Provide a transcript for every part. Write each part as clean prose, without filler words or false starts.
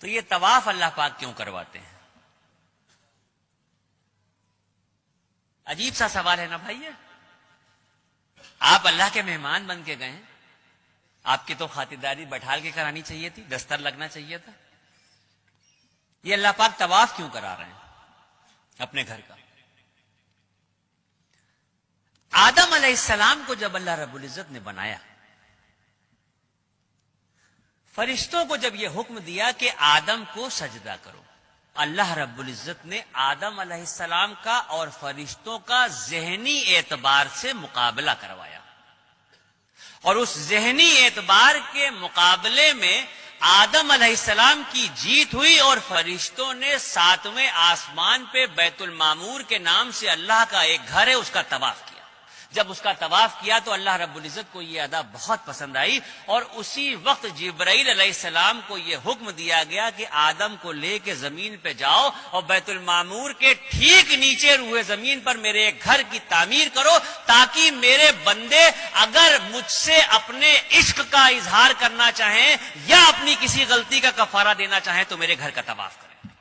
تو یہ طواف اللہ پاک کیوں کرواتے ہیں؟ عجیب سا سوال ہے نا بھائی. آپ اللہ کے مہمان بن کے گئے ہیں, آپ کی تو خاطرداری بٹھال کے کرانی چاہیے تھی, دستر لگنا چاہیے تھا. یہ اللہ پاک طواف کیوں کرا رہے ہیں اپنے گھر کا؟ آدم علیہ السلام کو جب اللہ رب العزت نے بنایا, فرشتوں کو جب یہ حکم دیا کہ آدم کو سجدہ کرو, اللہ رب العزت نے آدم علیہ السلام کا اور فرشتوں کا ذہنی اعتبار سے مقابلہ کروایا, اور اس ذہنی اعتبار کے مقابلے میں آدم علیہ السلام کی جیت ہوئی, اور فرشتوں نے 7ویں آسمان پہ بیت المعمور کے نام سے اللہ کا ایک گھر ہے اس کا طواف کیا. جب اس کا طواف کیا تو اللہ رب العزت کو یہ ادا بہت پسند آئی, اور اسی وقت جبرائیل علیہ السلام کو یہ حکم دیا گیا کہ آدم کو لے کے زمین پہ جاؤ اور بیت المعمور کے ٹھیک نیچے روئے زمین پر میرے ایک گھر کی تعمیر کرو, تاکہ میرے بندے اگر مجھ سے اپنے عشق کا اظہار کرنا چاہیں یا اپنی کسی غلطی کا کفارہ دینا چاہیں تو میرے گھر کا طواف کریں.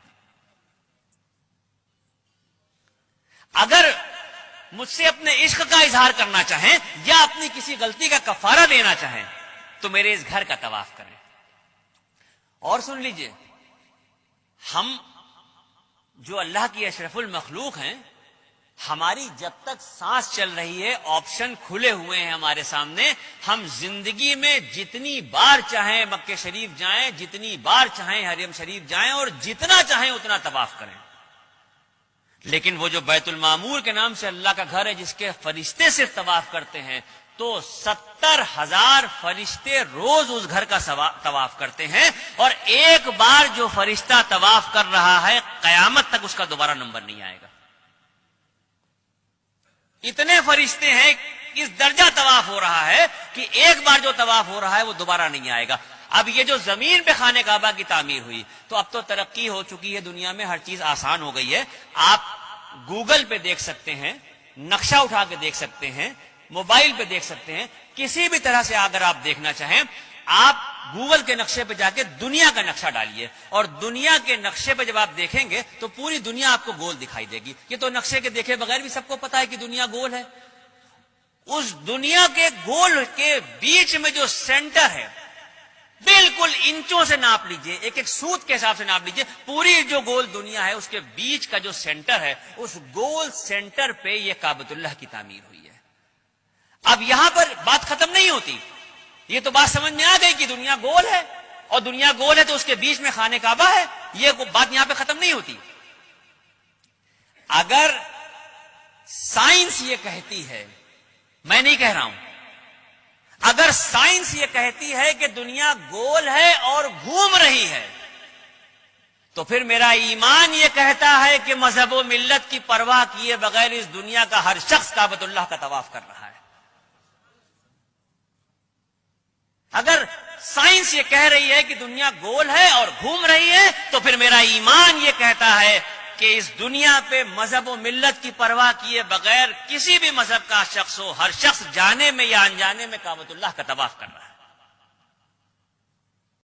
اگر مجھ سے اپنے عشق کا اظہار کرنا چاہیں یا اپنی کسی غلطی کا کفارہ دینا چاہیں تو میرے اس گھر کا طواف کریں. اور سن لیجئے, ہم جو اللہ کی اشرف المخلوق ہیں, ہماری جب تک سانس چل رہی ہے آپشن کھلے ہوئے ہیں ہمارے سامنے. ہم زندگی میں جتنی بار چاہیں مکہ شریف جائیں, جتنی بار چاہیں حرم شریف جائیں, اور جتنا چاہیں اتنا طواف کریں. لیکن وہ جو بیت المعمور کے نام سے اللہ کا گھر ہے جس کے فرشتے صرف طواف کرتے ہیں, تو 70,000 فرشتے روز اس گھر کا طواف کرتے ہیں, اور ایک بار جو فرشتہ طواف کر رہا ہے قیامت تک اس کا دوبارہ نمبر نہیں آئے گا. اتنے فرشتے ہیں, اس درجہ طواف ہو رہا ہے کہ ایک بار جو طواف ہو رہا ہے وہ دوبارہ نہیں آئے گا. اب یہ جو زمین پہ خانہ کعبہ کی تعمیر ہوئی, تو اب تو ترقی ہو چکی ہے دنیا میں, ہر چیز آسان ہو گئی ہے. آپ گوگل پہ دیکھ سکتے ہیں, نقشہ اٹھا کے دیکھ سکتے ہیں, موبائل پہ دیکھ سکتے ہیں, کسی بھی طرح سے اگر آپ دیکھنا چاہیں آپ گوگل کے نقشے پہ جا کے دنیا کا نقشہ ڈالیے, اور دنیا کے نقشے پہ جب آپ دیکھیں گے تو پوری دنیا آپ کو گول دکھائی دے گی. یہ تو نقشے کے دیکھے بغیر بھی سب کو پتا ہے کہ دنیا گول ہے. اس دنیا کے گول کے بیچ میں جو سینٹر ہے, بالکل انچوں سے ناپ لیجئے, ایک ایک سوت کے حساب سے ناپ لیجئے, پوری جو گول دنیا ہے اس کے بیچ کا جو سینٹر ہے, اس گول سینٹر پہ یہ کعبۃ اللہ کی تعمیر ہوئی ہے. اب یہاں پر بات ختم نہیں ہوتی, یہ تو بات سمجھ میں آ گئی کہ دنیا گول ہے, اور دنیا گول ہے تو اس کے بیچ میں خانہ کعبہ ہے, یہ بات یہاں پہ ختم نہیں ہوتی. اگر سائنس یہ کہتی ہے, میں نہیں کہہ رہا ہوں, اگر سائنس یہ کہتی ہے کہ دنیا گول ہے اور گھوم رہی ہے, تو پھر میرا ایمان یہ کہتا ہے کہ مذہب و ملت کی پرواہ کیے بغیر اس دنیا کا ہر شخص کعبۃ اللہ کا طواف کر رہا ہے. اگر سائنس یہ کہہ رہی ہے کہ دنیا گول ہے اور گھوم رہی ہے, تو پھر میرا ایمان یہ کہتا ہے کہ اس دنیا پہ مذہب و ملت کی پرواہ کیے بغیر کسی بھی مذہب کا شخص ہو, ہر شخص جانے میں یا انجانے میں کعبۃ اللہ کا طواف کر رہا ہے.